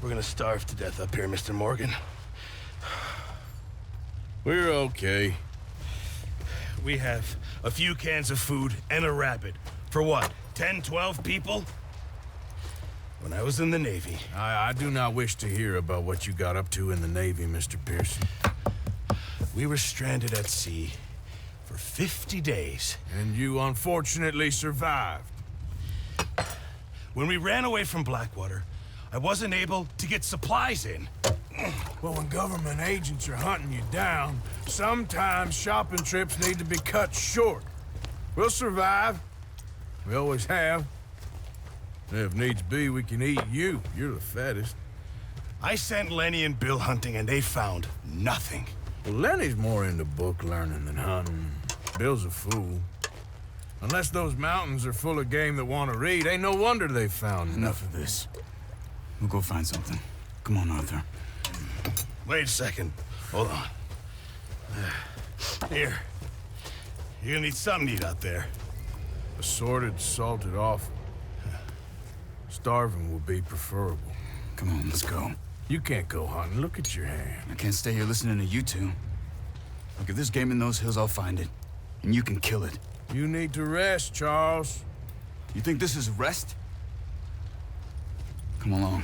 We're gonna starve to death up here, Mr. Morgan. We're okay. We have a few cans of food and a rabbit. For what, 10, 12 people? When I was in the Navy... I do not wish to hear about what you got up to in the Navy, Mr. Pearson. We were stranded at sea for 50 days. And you unfortunately survived. When we ran away from Blackwater, I wasn't able to get supplies in. Well, when government agents are hunting you down, sometimes shopping trips need to be cut short. We'll survive. We always have. If needs be, we can eat you. You're the fattest. I sent Lenny and Bill hunting, and they found nothing. Well, Lenny's more into book learning than hunting. Bill's a fool. Unless those mountains are full of game that want to read, ain't no wonder they found Enough of this. We'll go find something. Come on, Arthur. Wait a second. Hold on. Here. You're gonna need something to eat out there. Assorted, salted offal. Starving will be preferable. Come on, let's go. You can't go hunting. Look at your hand. I can't stay here listening to you two. Look, if there's game in those hills, I'll find it. And you can kill it. You need to rest, Charles. You think this is rest? Come along.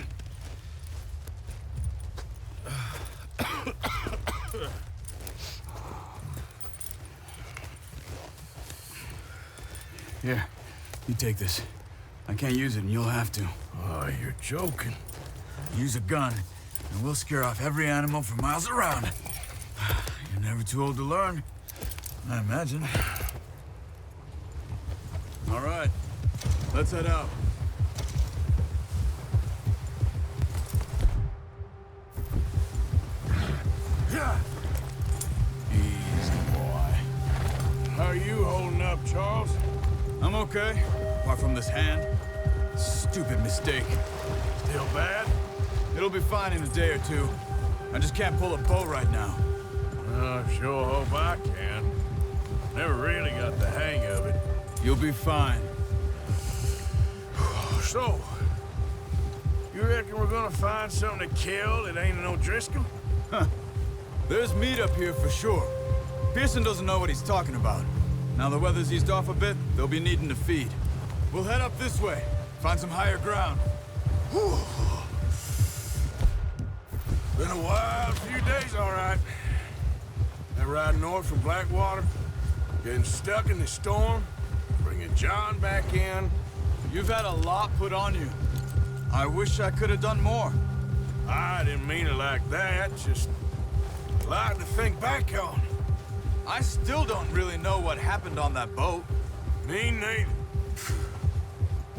Here, you take this. I can't use it, and you'll have to. Oh, you're joking. Use a gun, and we'll scare off every animal for miles around. You're never too old to learn, I imagine. All right, let's head out. Easy, boy. How are you holding up, Charles? I'm okay, apart from this hand. Stupid mistake. Still bad? It'll be fine in a day or two. I just can't pull a bow right now. I sure hope I can. Never really got the hang of it. You'll be fine. So, you reckon we're gonna find something to kill that ain't no Driscoll? Huh. There's meat up here for sure. Pearson doesn't know what he's talking about. Now the weather's eased off a bit, they'll be needing to feed. We'll head up this way, find some higher ground. Whew. Been a wild few days, all right. That ride north from Blackwater, getting stuck in the storm, bringing John back in. You've had a lot put on you. I wish I could have done more. I didn't mean it like that, just a lot to think back on. I still don't really know what happened on that boat. Me neither.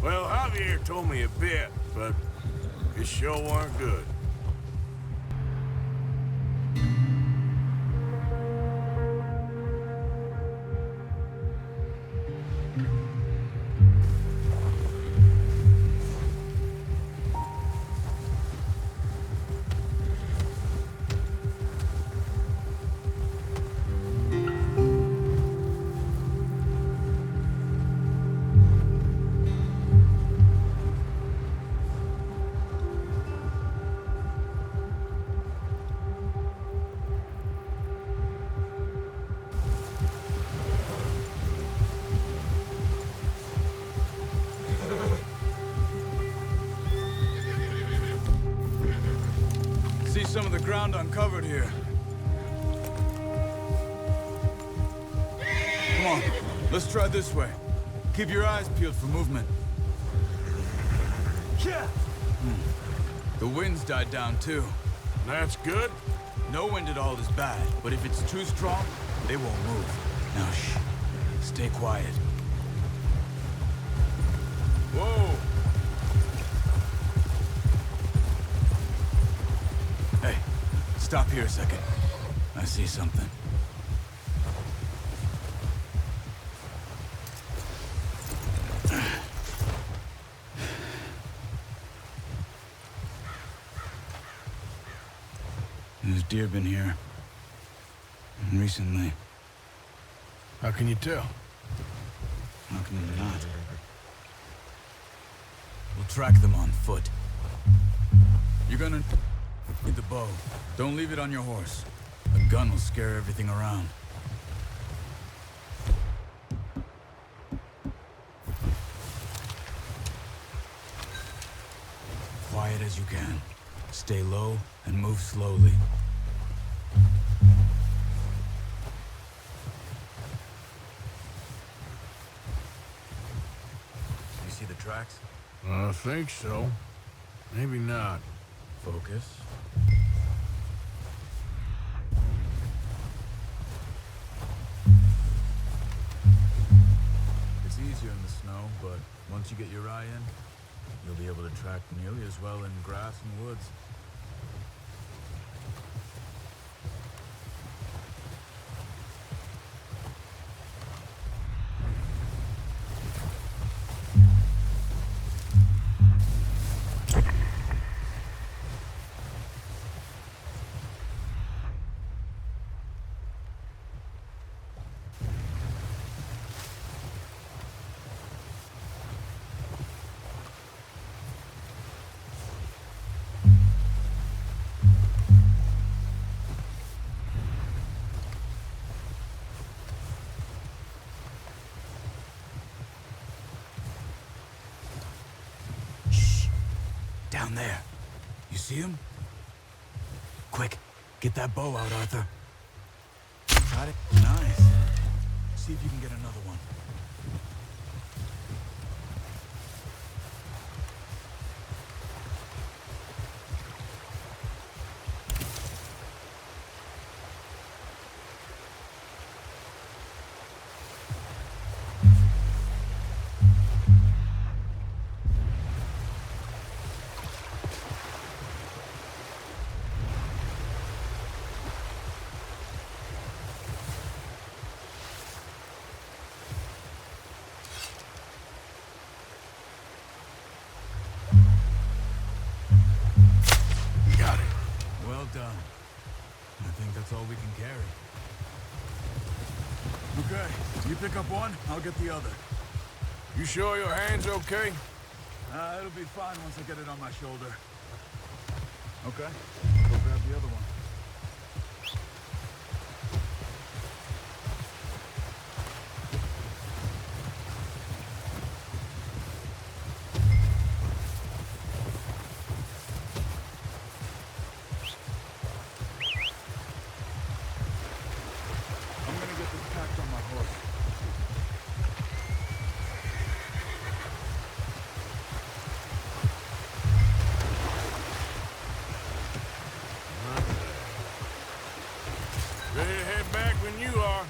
Well, Javier told me a bit, but it sure weren't good. See some of the ground uncovered here. Come on, let's try this way. Keep your eyes peeled for movement. Yeah. The wind's died down too. That's good. No wind at all is bad, but if it's too strong, they won't move. Now shh, stay quiet. Whoa. Hey, stop here a second. I see something. There's deer been here. Recently. How can you tell? How can you not? We'll track them on foot. You're gonna need the bow. Don't leave it on your horse. A gun will scare everything around. Quiet as you can. Stay low and move slowly. You see the tracks? I think so. Maybe not. Focus. It's easier in the snow, but once you get your eye in, you'll be able to track nearly as well in grass and woods. Down there. You see him? Quick, get that bow out, Arthur. Got it? Nice. See if you can get another one. Well done. I think that's all we can carry. Okay, you pick up one, I'll get the other. You sure your hand's okay? It'll be fine once I get it on my shoulder. Okay, go grab the other one. I'm gonna get this packed on my horse. Ready to head back when you are.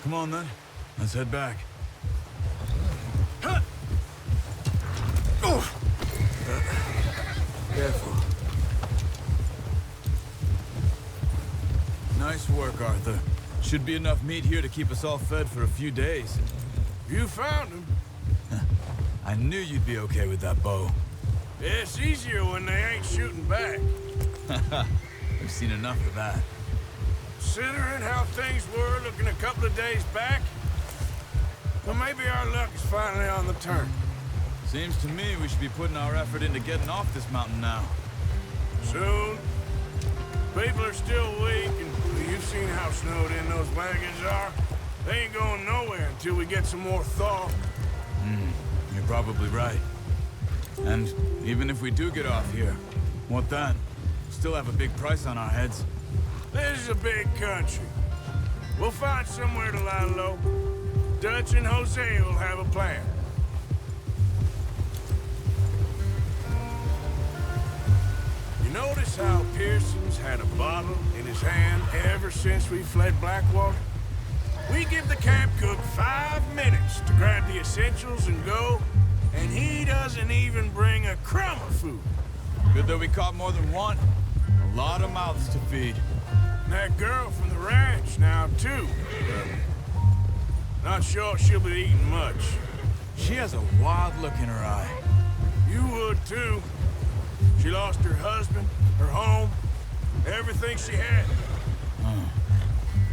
Come on then, let's head back. Careful. Nice work, Arthur. Should be enough meat here to keep us all fed for a few days. You found him. I knew you'd be okay with that bow. It's easier when they ain't shooting back. We've seen enough of that. Considering how things were looking a couple of days back, well, maybe our luck is finally on the turn. Seems to me we should be putting our effort into getting off this mountain now. Soon. People are still weak, and you've seen how snowed in those wagons are. They ain't going nowhere until we get some more thaw. You're probably right. And even if we do get off here, what then? Still have a big price on our heads. This is a big country. We'll find somewhere to lie low. Dutch and Jose will have a plan. You notice how Pearson's had a bottle in his hand ever since we fled Blackwater? We give the camp cook 5 minutes to grab the essentials and go, and he doesn't even bring a crumb of food. Good that we caught more than one. A lot of mouths to feed. And that girl from the ranch now, too. Not sure she'll be eating much. She has a wild look in her eye. You would, too. She lost her husband, her home, everything she had.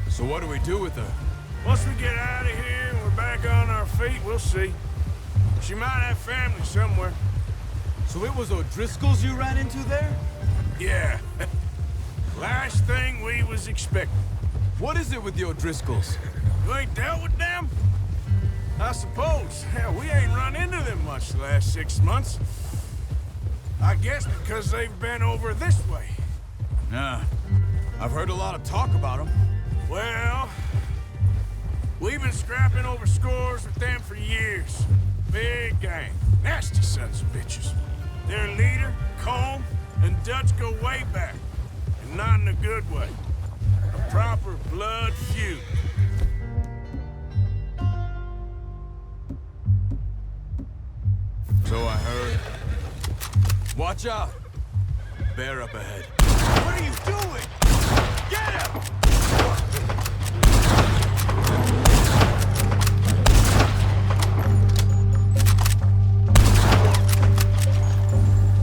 So what do we do with her? Once we get out of here and we're back on our feet, we'll see. She might have family somewhere. So it was O'Driscoll's you ran into there? Yeah. Last thing we was expecting. What is it with the O'Driscolls? You ain't dealt with them? I suppose. Hell, we ain't run into them much the last 6 months. I guess because they've been over this way. Yeah. I've heard a lot of talk about them. Well, we've been scrapping over scores with them for years. Big gang. Nasty sons of bitches. Their leader, Combe, and Dutch go way back. And not in a good way. A proper blood feud. So I heard. Watch out! Bear up ahead. What are you doing? Get him!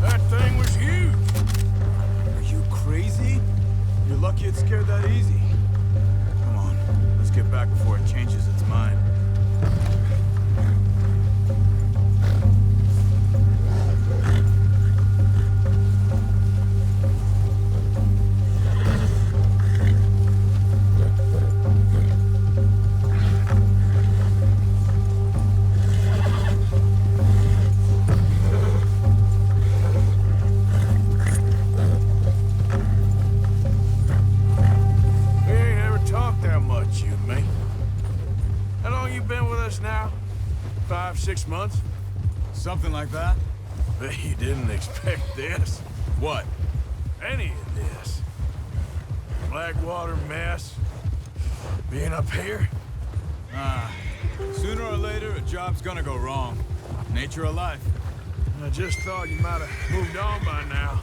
That thing was huge. Are you crazy? You're lucky it scared that easy. Come on, let's get back before it changes its mind. Now? 5, 6 months? Something like that? Bet you didn't expect this. What? Any of this. Blackwater mess. Being up here? Sooner or later, a job's gonna go wrong. Nature of life. I just thought you might have moved on by now.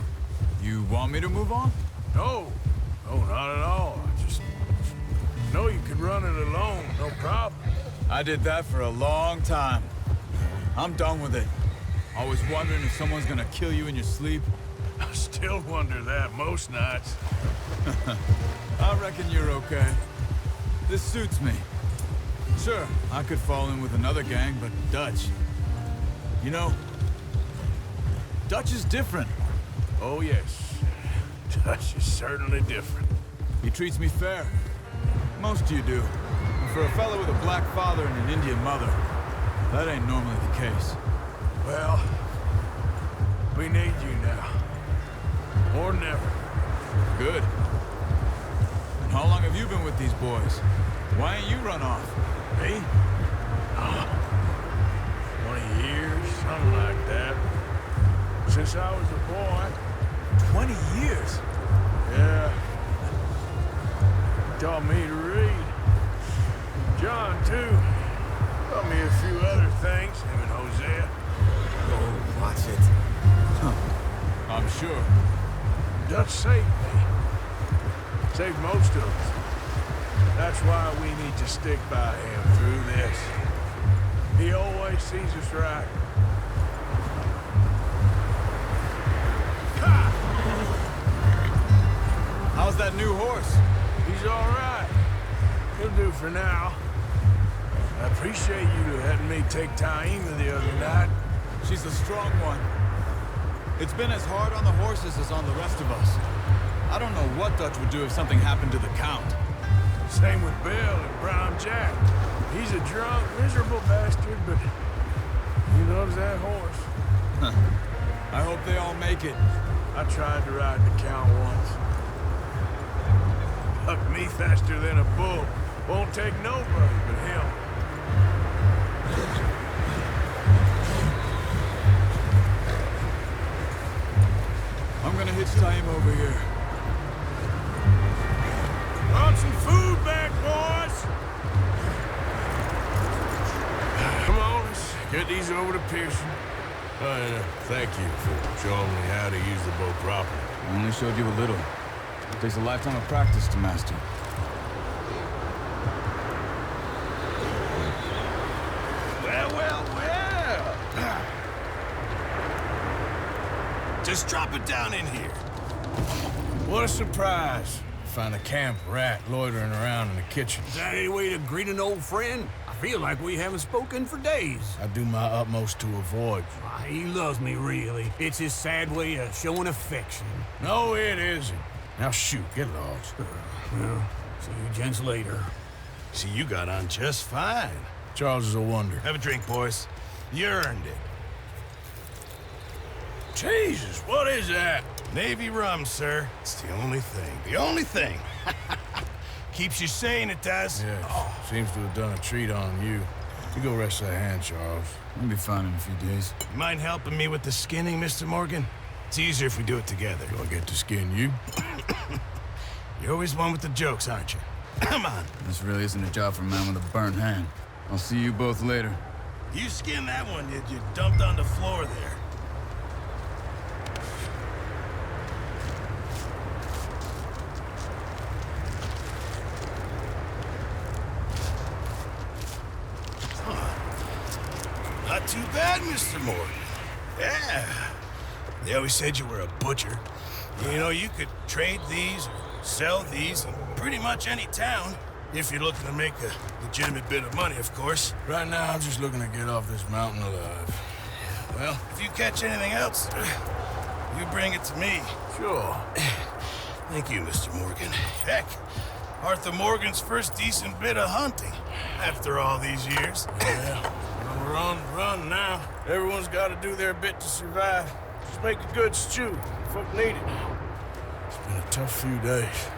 You want me to move on? No. No, not at all. I just know you could run it alone, no problem. I did that for a long time. I'm done with it. Always wondering if someone's gonna kill you in your sleep. I still wonder that most nights. I reckon you're okay. This suits me. Sure, I could fall in with another gang, but Dutch... You know, Dutch is different. Oh, yes. Dutch is certainly different. He treats me fair. Most of you do. And for a fellow with a black father and an Indian mother, that ain't normally the case. Well, we need you now. More than ever. Good. And how long have you been with these boys? Why ain't you run off? Me? 20 years, something like that. Since I was a boy. 20 years? Yeah. Taught me to read. John, too. Taught me a few other things, him and Hosea. Oh, watch it. Huh. I'm sure. Dutch saved me. Saved most of us. That's why we need to stick by him through this. He always sees us right. Ha! How's that new horse? He's all right. He'll do for now. I appreciate you letting me take Taima the other night. She's a strong one. It's been as hard on the horses as on the rest of us. I don't know what Dutch would do if something happened to the Count. Same with Bill and Brown Jack. He's a drunk, miserable bastard, but he loves that horse. Huh. I hope they all make it. I tried to ride the Count once. Hucked me faster than a bull. Won't take nobody but him. I'm gonna hitch Taima over here. Want some food back, boys? Come on, let's get these over to Pearson. Thank you for showing me how to use the boat properly. I only showed you a little. It takes a lifetime of practice to master. Well, well, well. Just drop it down in here. What a surprise. Find a camp rat loitering around in the kitchen. Is that any way to greet an old friend? I feel like we haven't spoken for days. I do my utmost to avoid you. Why, he loves me, really. It's his sad way of showing affection. No, it isn't. Now shoot, get lost. Well, see you gents later. See, you got on just fine. Charles is a wonder. Have a drink, boys. You earned it. Jesus, what is that? Navy rum, sir. It's the only thing. The only thing. Keeps you sane, it does. Yes, seems to have done a treat on you. You go rest that hand, Charles. We'll be fine in a few days. You mind helping me with the skinning, Mr. Morgan? It's easier if we do it together. Do I get to skin you? You're always one with the jokes, aren't you? Come on. This really isn't a job for a man with a burnt hand. I'll see you both later. You skinned that one you dumped on the floor there. Not too bad, Mr. Morgan. Yeah. They always said you were a butcher. You know, you could trade these or sell these in pretty much any town. If you're looking to make a legitimate bit of money, of course. Right now, I'm just looking to get off this mountain alive. Well, if you catch anything else, you bring it to me. Sure. Thank you, Mr. Morgan. Heck, Arthur Morgan's first decent bit of hunting after all these years. Yeah. Well, we're on the run now. Everyone's got to do their bit to survive. Just make a good stew. Folk need it. It's been a tough few days.